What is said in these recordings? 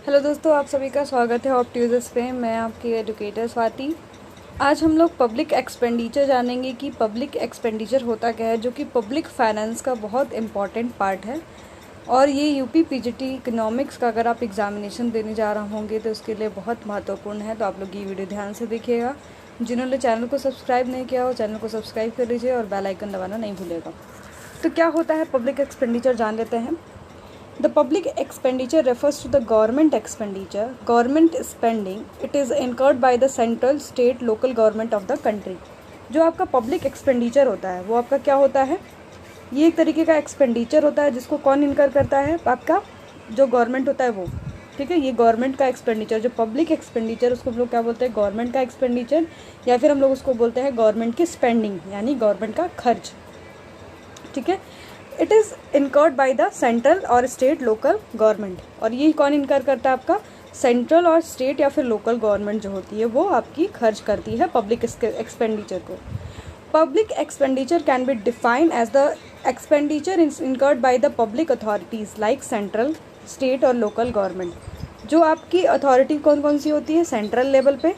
Hello दोस्तों, आप सभी का स्वागत है ऑप्ट्यूजर्स पे। मैं आपकी एजुकेटर स्वाति। आज हम लोग पब्लिक एक्सपेंडिचर जानेंगे कि पब्लिक एक्सपेंडिचर होता क्या है, जो कि पब्लिक फाइनेंस का बहुत इम्पॉर्टेंट पार्ट है। और ये यूपी पीजीटी इकोनॉमिक्स का अगर आप एग्जामिनेशन देने जा रहे होंगे तो उसके लिए बहुत महत्वपूर्ण है। तो आप लोग ये वीडियो ध्यान से देखिएगा। जिन्होंने चैनल को सब्सक्राइब नहीं किया हो, चैनल को सब्सक्राइब कर लीजिए और बेल आइकन दबाना नहीं भूलिएगा। तो क्या होता है पब्लिक एक्सपेंडिचर, जान लेते हैं। The public expenditure refers to the government expenditure, government spending. It is incurred by the central, state, local government of the country. जो आपका पब्लिक एक्सपेंडिचर होता है वो आपका क्या होता है? ये एक तरीके का एक्सपेंडिचर होता है जिसको कौन इनकर करता है? आपका जो गवर्नमेंट होता है वो। ठीक है, ये गवर्नमेंट का एक्सपेंडिचर, जो पब्लिक एक्सपेंडिचर, उसको हम लोग क्या बोलते हैं? गवर्नमेंट का एक्सपेंडिचर, या फिर हम लोग उसको बोलते हैं गवर्नमेंट की स्पेंडिंग, यानी गवर्नमेंट का खर्च। ठीक है, it is incurred by the central और स्टेट लोकल गवर्नमेंट। और ये कौन इनकर करता है? आपका सेंट्रल और स्टेट या फिर लोकल गवर्नमेंट जो होती है वो आपकी खर्च करती है पब्लिक एक्सपेंडिचर को। Public expenditure can be defined as the expenditure incurred by the public authorities like central, state और लोकल गवर्नमेंट। जो आपकी अथॉरिटी कौन कौन सी होती है? सेंट्रल लेवल पे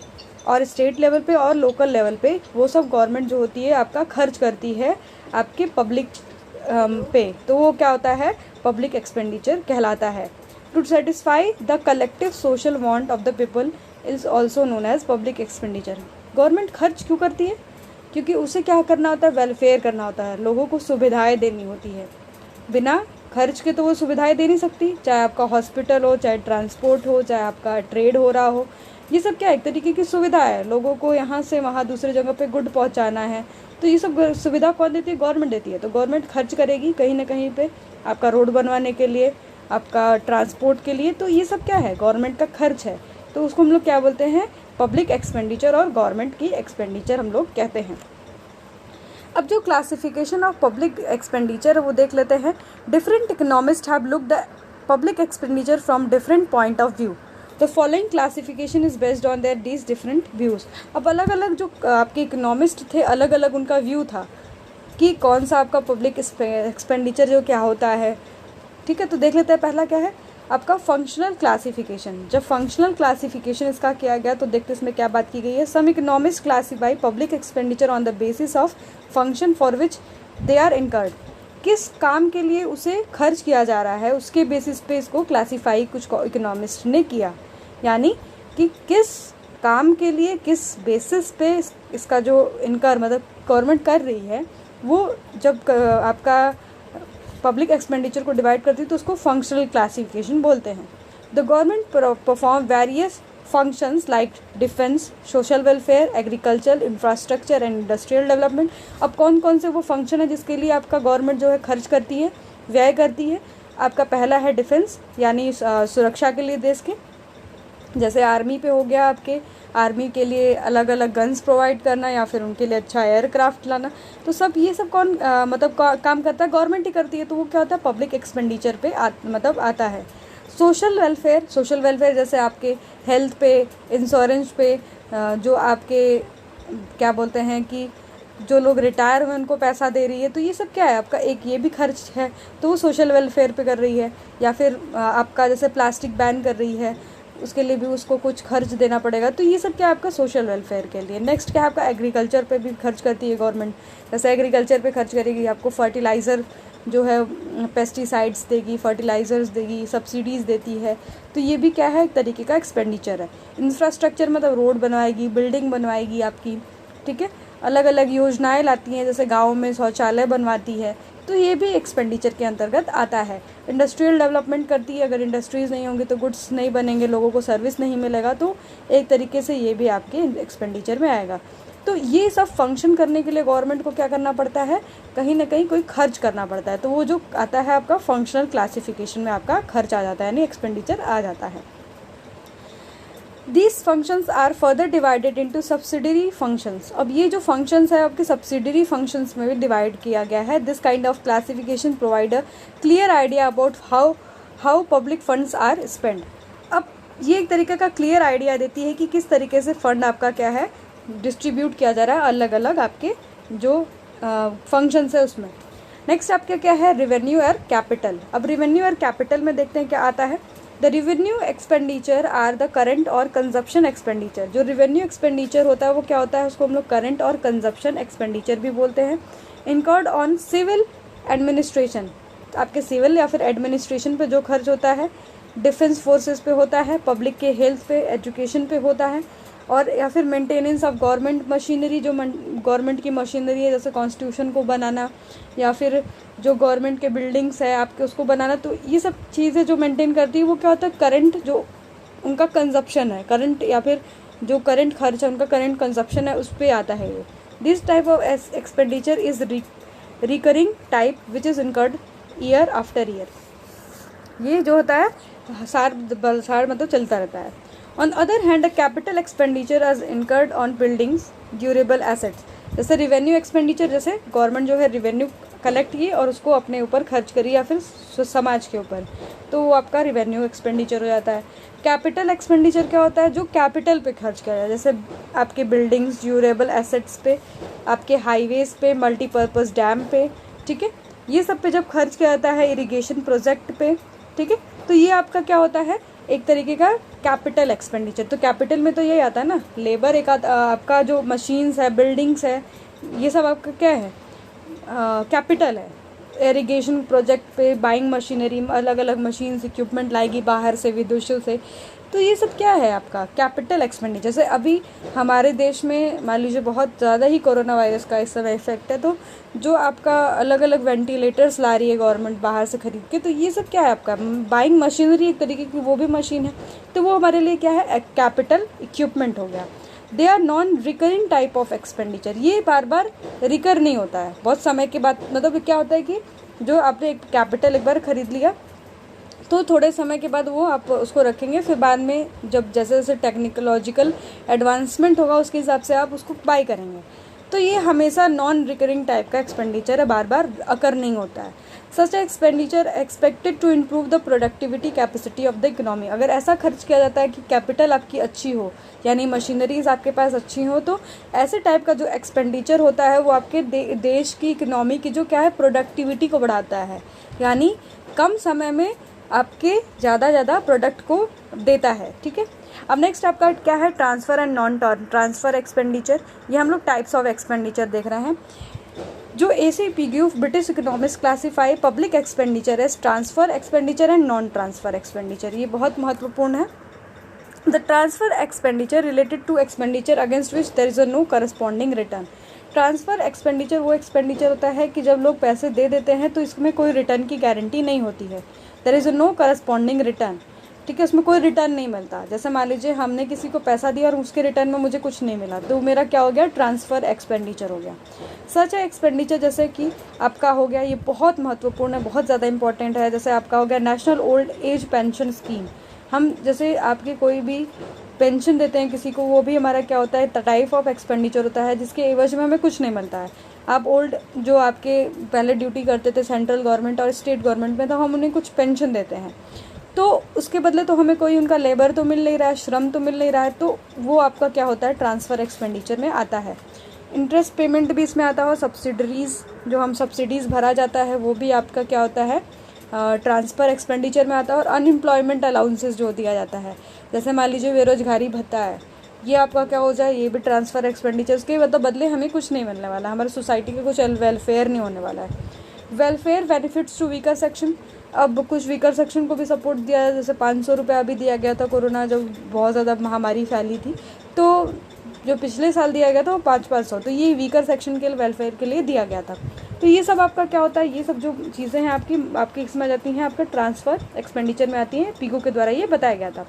और स्टेट लेवल पे और लोकल लेवल पे, वो सब गवर्नमेंट जो होती है आपका खर्च करती है आपके पब्लिक पे। तो वो क्या होता है? पब्लिक एक्सपेंडिचर कहलाता है। To satisfy the collective social want of the people is also known as public expenditure. Government खर्च क्यों करती है? क्योंकि उसे क्या करना होता है? वेलफेयर करना होता है, लोगों को सुविधाएं देनी होती है। बिना खर्च के तो वो सुविधाएं दे नहीं सकती, चाहे आपका हॉस्पिटल हो, चाहे ट्रांसपोर्ट हो, चाहे आपका ट्रेड हो रहा हो। ये सब क्या एक तरीके की सुविधा है, लोगों को यहाँ से वहाँ दूसरे जगह पे गुड पहुँचाना है। तो ये सब सुविधा कौन देती है? गवर्नमेंट देती है। तो गवर्नमेंट खर्च करेगी कहीं ना कहीं पे, आपका रोड बनवाने के लिए, आपका ट्रांसपोर्ट के लिए। तो ये सब क्या है? गवर्नमेंट का खर्च है। तो उसको हम लोग क्या बोलते हैं? पब्लिक एक्सपेंडिचर और गवर्नमेंट की एक्सपेंडिचर हम लोग कहते हैं। अब जो क्लासिफिकेशन ऑफ पब्लिक एक्सपेंडिचर है वो देख लेते हैं। Different economist have looked the public expenditure from different point of view. The following classification is based on their these different views. अब अलग अलग जो आपके इकोनॉमिस्ट थे, अलग अलग उनका व्यू था कि कौन सा आपका पब्लिक एक्सपेंडिचर जो क्या होता है। ठीक है, तो देख लेते हैं। पहला क्या है आपका? Functional classification. जब फंक्शनल क्लासिफिकेशन इसका किया गया तो देखते इसमें क्या बात की गई है। Some economist classify public expenditure on the basis of function for which they are incurred. किस काम के लिए उसे खर्च किया जा रहा है उसके बेसिस पे इसको क्लासीफाई कुछ इकोनॉमिस्ट ने किया, यानी कि किस काम के लिए किस बेसिस पे इसका जो इनकर मतलब गवर्नमेंट कर रही है, वो जब आपका पब्लिक एक्सपेंडिचर को डिवाइड करती है तो उसको फंक्शनल क्लासिफिकेशन बोलते हैं। The government perform various functions like defence, social welfare, agriculture, infrastructure and industrial development. अब कौन कौन से वो फंक्शन है जिसके लिए आपका गवर्नमेंट जो है खर्च करती है, व्यय करती है? आपका पहला है डिफेंस, यानी सुरक्षा के लिए देश के, जैसे आर्मी पे हो गया, आपके आर्मी के लिए अलग अलग गन्स प्रोवाइड करना या फिर उनके लिए अच्छा एयरक्राफ्ट लाना। तो सब ये सब कौन काम करता है? गवर्नमेंट ही करती है। तो वो क्या होता है? पब्लिक एक्सपेंडिचर पे आता है। सोशल वेलफेयर जैसे आपके हेल्थ पे, इंश्योरेंस पे, जो आपके क्या बोलते हैं कि जो लोग रिटायर हुए उनको पैसा दे रही है, तो ये सब क्या है? आपका एक ये भी खर्च है, तो वो सोशल वेलफेयर पे कर रही है। या फिर आपका जैसे प्लास्टिक बैन कर रही है, उसके लिए भी उसको कुछ खर्च देना पड़ेगा। तो ये सब क्या है? आपका सोशल वेलफेयर के लिए। नेक्स्ट क्या है आपका? एग्रीकल्चर पे भी खर्च करती है गवर्नमेंट। जैसे एग्रीकल्चर पे खर्च करेगी, आपको फर्टिलाइज़र जो है, पेस्टिसाइड्स देगी, फर्टिलाइज़र्स देगी, सब्सिडीज़ देती है। तो ये भी क्या है? एक तरीके का एक्सपेंडिचर है। इंफ्रास्ट्रक्चर मतलब रोड बनवाएगी, बिल्डिंग बनवाएगी आपकी। ठीक है, अलग अलग योजनाएं लाती हैं, जैसे गाँव में शौचालय बनवाती है, तो ये भी एक्सपेंडिचर के अंतर्गत आता है। इंडस्ट्रियल डेवलपमेंट करती है, अगर इंडस्ट्रीज़ नहीं होंगी तो गुड्स नहीं बनेंगे, लोगों को सर्विस नहीं मिलेगा, तो एक तरीके से ये भी आपके एक्सपेंडिचर में आएगा। तो ये सब फंक्शन करने के लिए गवर्नमेंट को क्या करना पड़ता है? कहीं ना कहीं कोई खर्च करना पड़ता है। तो वो जो आता है आपका फंक्शनल क्लासिफिकेशन में आपका खर्च आ जाता है, यानी एक्सपेंडिचर आ जाता है। These functions are further divided into subsidiary functions. अब ये जो functions है आपके subsidiary functions में भी divide किया गया है। This kind of classification provide a clear idea about how public funds are spent. अब ये एक तरीके का clear idea देती है कि किस तरीके से fund आपका क्या है डिस्ट्रीब्यूट किया जा रहा है अलग अलग आपके जो फंक्शंस है उसमें। नेक्स्ट आपका क्या है? रेवेन्यू और कैपिटल। अब रेवेन्यू और कैपिटल में देखते हैं क्या आता है। The revenue expenditure are the current और कंजप्शन एक्सपेंडिचर। जो रिवेन्यू एक्सपेंडिचर होता है वो क्या होता है, उसको हम लोग करंट और कंजप्शन एक्सपेंडिचर भी बोलते हैं। इनकर्ड ऑन सिविल एडमिनिस्ट्रेशन, आपके सिविल या फिर एडमिनिस्ट्रेशन पे जो खर्च होता है, डिफेंस फोर्सेस पे होता है, पब्लिक के हेल्थ पे, एजुकेशन पे होता है, और या फिर मेंटेनेंस ऑफ गवर्नमेंट मशीनरी, जो गवर्नमेंट की मशीनरी है जैसे कॉन्स्टिट्यूशन को बनाना या फिर जो गवर्नमेंट के बिल्डिंग्स है आपके उसको बनाना, तो ये सब चीज़ें जो मेंटेन करती है वो क्या होता है, करंट जो उनका कंजप्शन है, करंट या फिर जो करंट खर्च है उनका करंट कंजप्शन है उस पर आता है ये। This type of expenditure is recurring type which is incurred year after year. ये जो होता है सार मतलब चलता रहता है। On other hand, capital expenditure is incurred on buildings, durable assets. जैसे रिवेन्यू एक्सपेंडिचर, जैसे गवर्नमेंट जो है रिवेन्यू कलेक्ट की और उसको अपने ऊपर खर्च करी या फिर समाज के ऊपर, तो वो आपका रिवेन्यू एक्सपेंडिचर हो जाता है। कैपिटल एक्सपेंडिचर क्या होता है, जो कैपिटल पे खर्च किया जाए, जैसे आपके बिल्डिंग्स, ड्यूरेबल एसेट्स पे, आपके हाईवेज पे, मल्टीपर्पज़ डैम पे, ठीक है, ये सब पे जब खर्च किया जाता है, इरिगेशन प्रोजेक्ट पे, ठीक है, तो ये आपका क्या होता है, एक तरीके का कैपिटल एक्सपेंडिचर। तो कैपिटल में तो यही आता है ना, लेबर एक आपका जो मशीन्स है, बिल्डिंग्स है, ये सब आपका क्या है, कैपिटल है। इरिगेशन प्रोजेक्ट पे बाइंग मशीनरी, अलग अलग मशीन्स इक्विपमेंट लाएगी बाहर से, विदेशों से, तो ये सब क्या है आपका कैपिटल एक्सपेंडिचर। जैसे अभी हमारे देश में मान लीजिए बहुत ज़्यादा ही कोरोना वायरस का इस समय इफेक्ट है, तो जो आपका अलग अलग वेंटिलेटर्स ला रही है गवर्नमेंट बाहर से खरीद के, तो ये सब क्या है आपका बाइंग मशीनरी, एक तरीके की वो भी मशीन है, तो वो हमारे लिए क्या है, कैपिटल इक्विपमेंट हो गया। They are non recurring type of expenditure, ये बार बार रिकर नहीं होता है, बहुत समय के बाद, मतलब क्या होता है कि जो आपने एक कैपिटल एक बार खरीद लिया तो थोड़े समय के बाद वो आप उसको रखेंगे, फिर बाद में जब जैसे जैसे टेक्नोलॉजिकल एडवांसमेंट होगा उसके हिसाब से आप उसको बाई करेंगे। तो ये हमेशा नॉन रिकरिंग टाइप का एक्सपेंडिचर है, बार बार अकर नहीं होता है। Such expenditure expected to improve the productivity capacity of the economy. अगर ऐसा खर्च किया जाता है कि कैपिटल आपकी अच्छी हो, यानी मशीनरीज आपके पास अच्छी हो, तो ऐसे टाइप का जो एक्सपेंडिचर होता है वो आपके देश की इकोनॉमी की जो क्या है प्रोडक्टिविटी को बढ़ाता है, यानी कम समय में आपके ज़्यादा प्रोडक्ट को देता है, ठीक है। अब नेक्स्ट आपका क्या है, transfer and non transfer expenditure. ये हम लोग टाइप्स ऑफ एक्सपेंडिचर देख रहे हैं। जो ACPGU British economics classify public expenditure as transfer expenditure and non transfer expenditure, ये बहुत महत्वपूर्ण है। The transfer expenditure related to expenditure against which there is no corresponding return. Transfer expenditure वो expenditure होता है कि जब लोग पैसे दे देते हैं तो इसमें कोई रिटर्न की गारंटी नहीं होती है, there is no corresponding return, ठीक है, उसमें कोई रिटर्न नहीं मिलता। जैसे मान लीजिए हमने किसी को पैसा दिया और उसके रिटर्न में मुझे कुछ नहीं मिला, तो मेरा क्या हो गया, ट्रांसफ़र एक्सपेंडिचर हो गया। सच है एक्सपेंडिचर जैसे कि आपका हो गया, ये बहुत महत्वपूर्ण है, बहुत ज़्यादा इंपॉर्टेंट है। जैसे आपका हो गया national old age pension scheme. हम जैसे आपकी कोई भी पेंशन देते हैं किसी को, वो भी हमारा क्या होता है, टाइप ऑफ एक्सपेंडिचर होता है, जिसके एवज में हमें कुछ नहीं मिलता है। आप ओल्ड जो आपके पहले ड्यूटी करते थे सेंट्रल गवर्नमेंट और स्टेट गवर्नमेंट में, तो हम उन्हें कुछ पेंशन देते हैं, तो उसके बदले तो हमें कोई उनका लेबर तो मिल नहीं रहा है, श्रम तो मिल नहीं रहा है, तो वो आपका क्या होता है, ट्रांसफ़र एक्सपेंडिचर में आता है। इंटरेस्ट पेमेंट भी इसमें आता है, सब्सिडरीज़ जो हम सब्सिडीज़ भरा जाता है वो भी आपका क्या होता है, ट्रांसफ़र एक्सपेंडिचर में आता है। और अनएम्प्लॉयमेंट अलाउंसेस जो दिया जाता है, जैसे मान लीजिए बेरोजगारी भत्ता है, ये आपका क्या हो जाए, ये भी ट्रांसफ़र एक्सपेंडिचर्स के मतलब बदले हमें कुछ नहीं मिलने वाला, हमारे सोसाइटी के कुछ वेलफेयर नहीं होने वाला है। Welfare benefits to weaker section, अब कुछ वीकर सेक्शन को भी सपोर्ट दिया है, जैसे 500 रुपये अभी दिया गया था, कोरोना जब बहुत ज़्यादा महामारी फैली थी, तो जो पिछले साल दिया गया था वो 500, तो ये वीकर सेक्शन के वेलफेयर के लिए दिया गया था। तो ये सब आपका क्या होता है, ये सब जो चीज़ें हैं आपकी इसमें आ जाती हैं, आपका ट्रांसफ़र एक्सपेंडिचर में आती हैं, पीगो के द्वारा ये बताया गया था।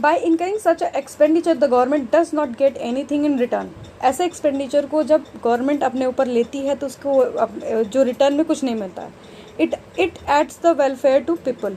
By incurring such expenditure the government does not get anything in return. ऐसे एक्सपेंडिचर को जब गवर्नमेंट अपने ऊपर लेती है तो उसको जो रिटर्न में कुछ नहीं मिलता है। It aids the welfare to people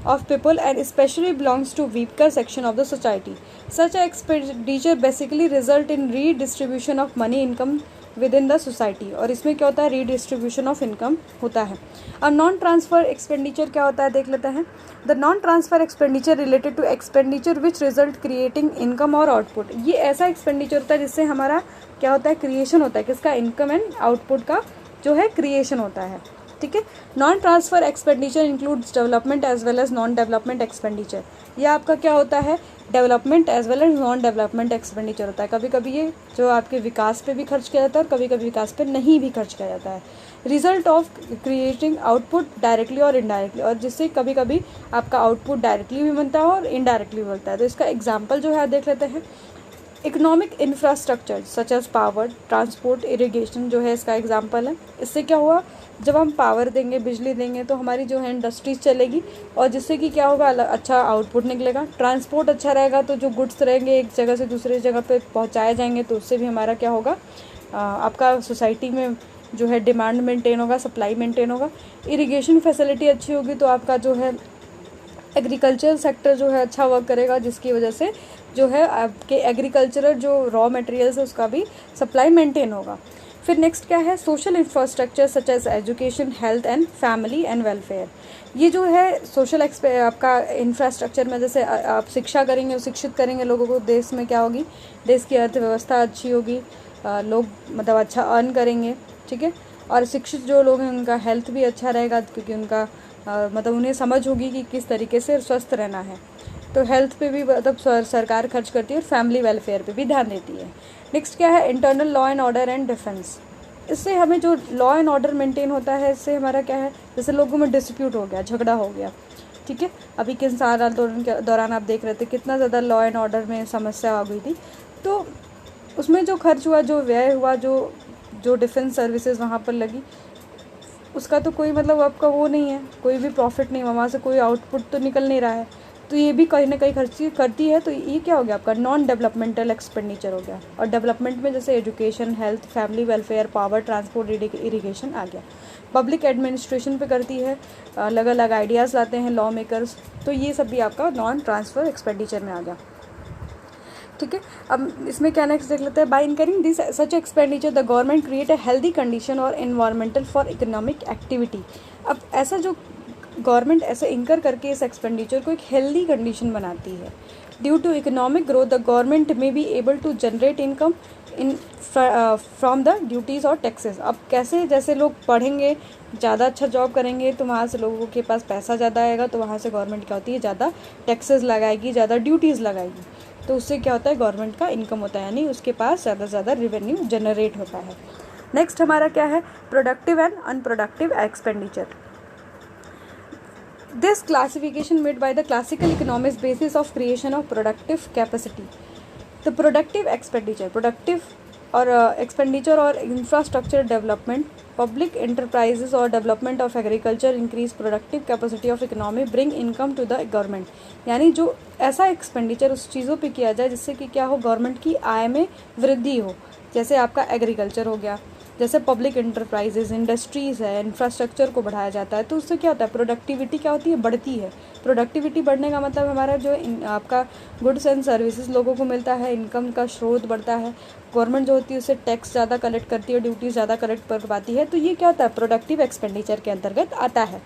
and especially belongs to weaker section of the society. Such expenditure basically result in redistribution of money income within the society, और इसमें क्या होता है, redistribution of income होता है। अब नॉन ट्रांसफ़र एक्सपेंडिचर क्या होता है देख लेते हैं। The non transfer expenditure related to expenditure which result creating income और आउटपुट। ये ऐसा एक्सपेंडिचर होता है जिससे हमारा क्या होता है, क्रिएशन होता है, किसका, इनकम एंड आउटपुट का जो है क्रिएशन होता है। ठीक है। Non transfer expenditure includes development as well as non development expenditure. ये आपका क्या होता है, development as well as non development expenditure होता है। कभी कभी ये जो आपके विकास पे भी खर्च किया जाता है और कभी कभी विकास पे नहीं भी खर्च किया जाता है। Result of creating output directly और इनडायरेक्टली, और जिससे कभी कभी आपका आउटपुट डायरेक्टली भी बनता है और इनडायरेक्टली भी बनता है। तो इसका एग्जाम्पल जो है देख लेते हैं। Economic infrastructure such as power, transport, irrigation जो है इसका एग्जांपल है। इससे क्या हुआ, जब हम पावर देंगे, बिजली देंगे, तो हमारी जो है इंडस्ट्रीज चलेगी और जिससे कि क्या होगा, अच्छा आउटपुट निकलेगा। ट्रांसपोर्ट अच्छा रहेगा तो जो गुड्स रहेंगे एक जगह से दूसरी जगह पे पहुंचाए जाएंगे, तो उससे भी हमारा क्या होगा, आपका सोसाइटी में जो है डिमांड मेंटेन होगा, सप्लाई मेंटेन होगा। इरिगेशन फैसिलिटी अच्छी होगी तो आपका जो है एग्रीकल्चर सेक्टर जो है अच्छा वर्क करेगा, जिसकी वजह से जो है आपके एग्रीकल्चरल जो रॉ मटेरियल्स है उसका भी सप्लाई मेंटेन होगा। फिर नेक्स्ट क्या है, social infrastructure such as education, health and family and welfare. ये जो है सोशल आपका इंफ्रास्ट्रक्चर में जैसे आप शिक्षा करेंगे, शिक्षित करेंगे लोगों को, देश में क्या होगी, देश की अर्थव्यवस्था अच्छी होगी, लोग मतलब अच्छा अर्न करेंगे, ठीक है। और शिक्षित जो लोग हैं उनका हेल्थ भी अच्छा रहेगा, क्योंकि उनका मतलब उन्हें समझ होगी कि किस तरीके से स्वस्थ रहना है। तो हेल्थ पे भी मतलब सरकार खर्च करती है और फैमिली वेलफेयर पे भी ध्यान देती है। नेक्स्ट क्या है, internal law and order and defence. इससे हमें जो लॉ एंड ऑर्डर मेंटेन होता है, इससे हमारा क्या है, जैसे लोगों में डिस्प्यूट हो गया, झगड़ा हो गया, ठीक है। अभी किन साल के दौरान आप देख रहे थे कितना ज़्यादा लॉ एंड ऑर्डर में समस्या आ गई थी। तो उसमें जो खर्च हुआ, जो व्यय हुआ, जो डिफेंस सर्विसेज वहाँ पर लगी, उसका तो कोई मतलब आपका वो नहीं है, कोई भी प्रॉफिट नहीं, वहाँ से कोई आउटपुट तो निकल नहीं रहा है। तो ये भी कहीं ना कहीं खर्च करती है। तो ये क्या हो गया, आपका नॉन डेवलपमेंटल एक्सपेंडिचर हो गया। और डेवलपमेंट में जैसे education, health, family welfare, power, transport, irrigation आ गया। पब्लिक एडमिनिस्ट्रेशन पे करती है, अलग अलग आइडियाज़ लाते हैं लॉ मेकर्स, तो ये सब भी आपका नॉन ट्रांसफ़र एक्सपेंडिचर में आ गया, ठीक है। अब इसमें क्या नेक्स्ट देख लेते हैं। By incurring this such expenditure the government create a healthy condition और एनवायरमेंटल फॉर इकोनॉमिक एक्टिविटी। अब ऐसा जो गवर्नमेंट ऐसे इंकर करके इस एक्सपेंडिचर को एक हेल्दी कंडीशन बनाती है। Due to economic growth the government may be able to generate income in from the duties और टैक्सेस। अब कैसे, जैसे लोग पढ़ेंगे, ज़्यादा अच्छा जॉब करेंगे, तो वहाँ से लोगों के पास पैसा ज़्यादा आएगा, तो वहाँ से गवर्नमेंट क्या होती है, ज़्यादा टैक्सेस लगाएगी, ज़्यादा ड्यूटीज़ लगाएगी, तो उससे क्या होता है, गवर्नमेंट का इनकम होता है, यानी उसके पास ज़्यादा से ज़्यादा रेवेन्यू जनरेट होता है। नेक्स्ट हमारा क्या है, productive and unproductive expenditure. This classification made by the classical economics basis of creation of productive capacity. The productive expenditure, productive और expenditure और infrastructure development, public enterprises और development of agriculture increase productive capacity of economy, bring income to the government। यानी जो ऐसा expenditure उस चीज़ों पे किया जाए जिससे कि क्या हो, गवर्नमेंट की आय में वृद्धि हो। जैसे आपका एग्रीकल्चर हो गया, जैसे पब्लिक इंटरप्राइजेज, इंडस्ट्रीज़ है, इंफ्रास्ट्रक्चर को बढ़ाया जाता है, तो उससे क्या होता है, प्रोडक्टिविटी क्या होती है, बढ़ती है। प्रोडक्टिविटी बढ़ने का मतलब हमारा जो आपका गुड्स एंड सर्विसेज लोगों को मिलता है, इनकम का स्रोत बढ़ता है, गवर्नमेंट जो होती है उससे टैक्स ज़्यादा कलेक्ट करती है, ड्यूटीज़ ज़्यादा कलेक्ट कर पाती है। तो ये क्या होता है, प्रोडक्टिव एक्सपेंडिचर के अंतर्गत आता है।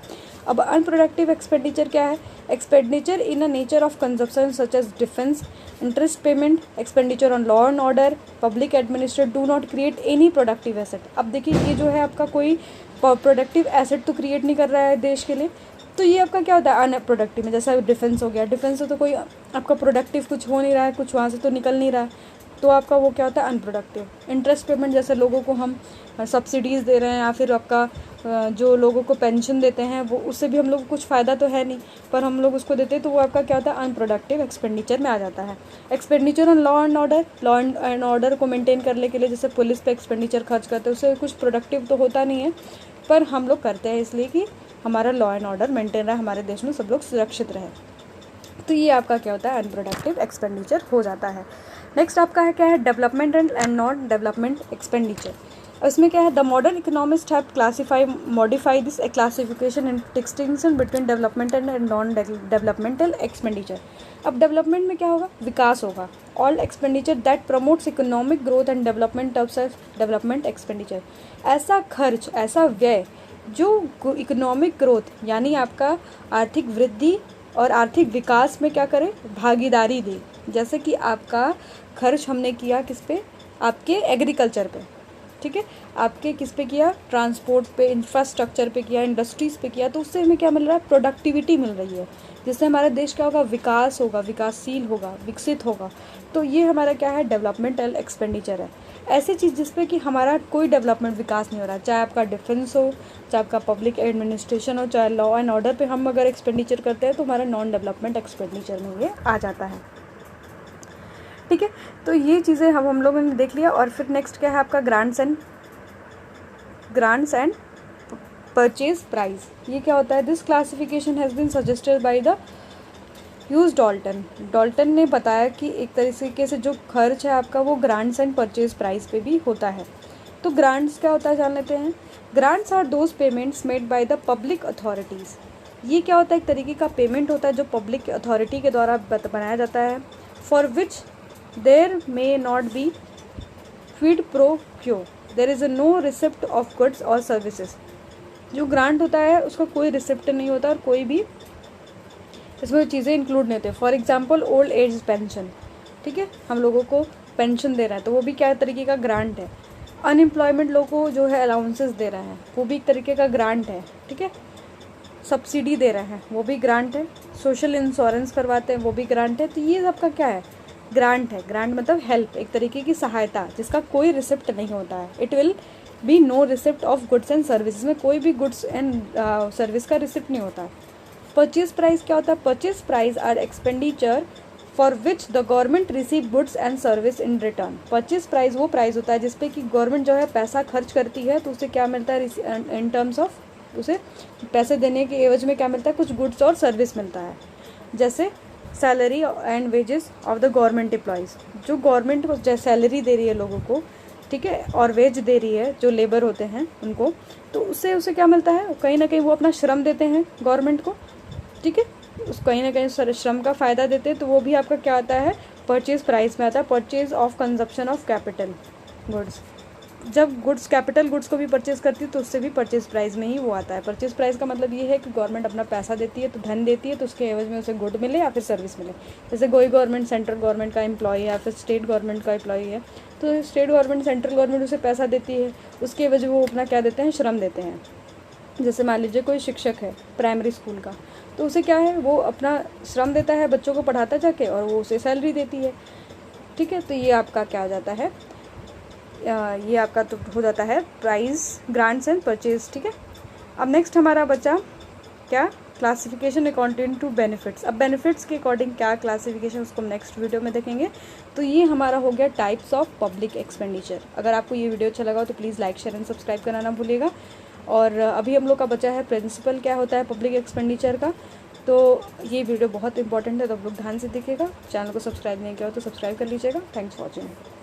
अब अनप्रोडक्टिव एक्सपेंडिचर क्या है, expenditure in a nature of consumption such as defence, interest payment, expenditure on law and order, public administrate do not create any productive asset. अब देखिए ये जो है आपका कोई प्रोडक्टिव एसेट तो क्रिएट नहीं कर रहा है देश के लिए, तो ये आपका क्या होता है, अनप्रोडक्टिव में। जैसा डिफेंस हो गया, डिफेंस से तो कोई आपका प्रोडक्टिव कुछ हो नहीं रहा है, कुछ वहाँ से तो निकल नहीं रहा है, तो आपका वो क्या होता है, अनप्रोडक्टिव। इंटरेस्ट पेमेंट, जैसे लोगों को हम सब्सिडीज़ दे रहे हैं या फिर आपका जो लोगों को पेंशन देते हैं, वो उससे भी हम लोग को कुछ फ़ायदा तो है नहीं, पर हम लोग उसको देते हैं, तो वो आपका क्या होता है, अनप्रोडक्टिव एक्सपेंडिचर में आ जाता है। Expenditure on law and order, law and order को मेंटेन करने के लिए जैसे पुलिस पे एक्सपेंडिचर खर्च करते हैं, उससे कुछ प्रोडक्टिव तो होता नहीं है, पर हम लोग करते हैं इसलिए कि हमारा लॉ एंड ऑर्डर मेंटेन रहे, हमारे देश में सब लोग सुरक्षित रहे। तो ये आपका क्या होता है, अनप्रोडक्टिव एक्सपेंडिचर हो जाता है। नेक्स्ट आपका है क्या है, development and non development expenditure. इसमें क्या है, the modern economist have modify this classification and distinction between development and non developmental expenditure. अब डेवलपमेंट में क्या होगा, विकास होगा। All expenditure that promotes economic growth and development of development expenditure. ऐसा खर्च, ऐसा व्यय जो इकोनॉमिक ग्रोथ यानी आपका आर्थिक वृद्धि और आर्थिक विकास में क्या करे, भागीदारी दे। जैसे कि आपका खर्च हमने किया किस पे, आपके एग्रीकल्चर पे, ठीक है, आपके किस पे किया, ट्रांसपोर्ट पे, इंफ्रास्ट्रक्चर पे किया, इंडस्ट्रीज़ पे किया, तो उससे हमें क्या मिल रहा है, प्रोडक्टिविटी मिल रही है, जिससे हमारा देश क्या होगा, विकास होगा, विकासशील होगा, विकसित होगा। तो ये हमारा क्या है, डेवलपमेंटल एक्सपेंडिचर है। ऐसी चीज़ जिसपे कि हमारा कोई डेवलपमेंट विकास नहीं हो रहा, चाहे आपका डिफेंस हो, चाहे आपका पब्लिक एडमिनिस्ट्रेशन हो, चाहे लॉ एंड ऑर्डर पे हम अगर एक्सपेंडिचर करते हैं तो हमारा नॉन डेवलपमेंट एक्सपेंडिचर में ये आ जाता है। ठीक है, तो ये चीज़ें हम लोगों ने देख लिया। और फिर नेक्स्ट क्या है आपका, ग्रांट्स एंड परचेज प्राइस। ये क्या होता है, this classification has been suggested by the Hugh Dalton ने बताया कि एक तरीके से जो खर्च है आपका वो ग्रांट्स एंड परचेज प्राइस पे भी होता है। तो ग्रांट्स क्या होता है जान लेते हैं। Grants are those payments made by the public authorities. ये क्या होता है, एक तरीके का पेमेंट होता है जो पब्लिक अथॉरिटी के द्वारा बनाया जाता है। For which there may not be quid pro quo, there is no receipt of goods और सर्विसेज। जो ग्रांट होता है उसका कोई रिसिप्ट नहीं होता और कोई भी इसमें चीज़ें इंक्लूड नहीं होते। For example old age pension, ठीक है, हम लोगों को पेंशन दे रहा है तो वो भी क्या तरीके का ग्रांट है। अनएम्प्लॉयमेंट लोगों को जो है अलाउंसेस दे रहा है वो भी एक तरीके का ग्रांट है। ठीक है, सब्सिडी दे रहा है वो भी ग्रांट है। सोशल इंश्योरेंस करवाते हैं वो भी ग्रांट है। तो ये सबका क्या है, ग्रांट है। ग्रांट मतलब हेल्प, एक तरीके की सहायता जिसका कोई रिसिप्ट नहीं होता है। It will be no receipt of goods and services, में कोई भी गुड्स एंड सर्विस का रिसिप्ट नहीं होता है। परचेज प्राइस क्या होता है, purchase price are expenditure for which the government receive goods and service in return. Purchase price वो प्राइस होता है जिसपे कि गवर्नमेंट जो है पैसा खर्च करती है तो उसे क्या मिलता है, इन टर्म्स ऑफ, उसे पैसे देने के एवज में क्या मिलता है, कुछ गुड्स और सर्विस मिलता है। जैसे salary and wages of the government employees, जो गवर्नमेंट को सैलरी दे रही है लोगों को, ठीक है, और वेज दे रही है जो लेबर होते हैं उनको, तो उससे उसे क्या मिलता है, कहीं ना कहीं वो अपना श्रम देते हैं गवर्नमेंट को। ठीक है, उस कहीं ना कहीं श्रम का फ़ायदा देते हैं, तो वो भी आपका क्या आता है, परचेज प्राइस में आता है। Purchase of consumption of capital goods, जब गुड्स कैपिटल गुड्स को भी परचेज करती है तो उससे भी परचेज प्राइस में ही वो आता है। परचेज प्राइस का मतलब ये है कि गवर्नमेंट अपना पैसा देती है, तो धन देती है, तो उसके एवज में उसे गुड मिले या फिर सर्विस मिले। जैसे कोई गवर्नमेंट सेंट्रल गवर्नमेंट का एम्प्लॉय है या फिर स्टेट गवर्नमेंट का एम्प्लॉय है, तो स्टेट गवर्नमेंट सेंट्रल गवर्नमेंट उसे पैसा देती है, उसके एवज वो अपना क्या देते हैं, श्रम देते हैं। जैसे मान लीजिए कोई शिक्षक है प्राइमरी स्कूल का, तो उसे क्या है, वो अपना श्रम देता है, बच्चों को पढ़ाता जाके, और वो उसे सैलरी देती है। ठीक है, तो ये आपका क्या हो जाता है, ये आपका तो हो जाता है प्राइस, ग्रांट्स एंड परचेज। ठीक है, अब नेक्स्ट हमारा बचा क्या, क्लासिफिकेशन अकॉर्डिंग टू बेनिफिट्स। अब बेनिफिट्स के अकॉर्डिंग क्या क्लासिफिकेशन, उसको हम नेक्स्ट वीडियो में देखेंगे। तो ये हमारा हो गया टाइप्स ऑफ पब्लिक एक्सपेंडिचर। अगर आपको ये वीडियो अच्छा लगा तो please like, share and subscribe करना ना भूलिएगा। और अभी हम लोग का बचा है प्रिंसिपल क्या होता है पब्लिक एक्सपेंडिचर का। तो ये वीडियो बहुत इंपॉर्टेंट है, तो आप लोग ध्यान से देखिएगा। चैनल को सब्सक्राइब नहीं किया हो तो सब्सक्राइब कर लीजिएगा। Thanks for watching.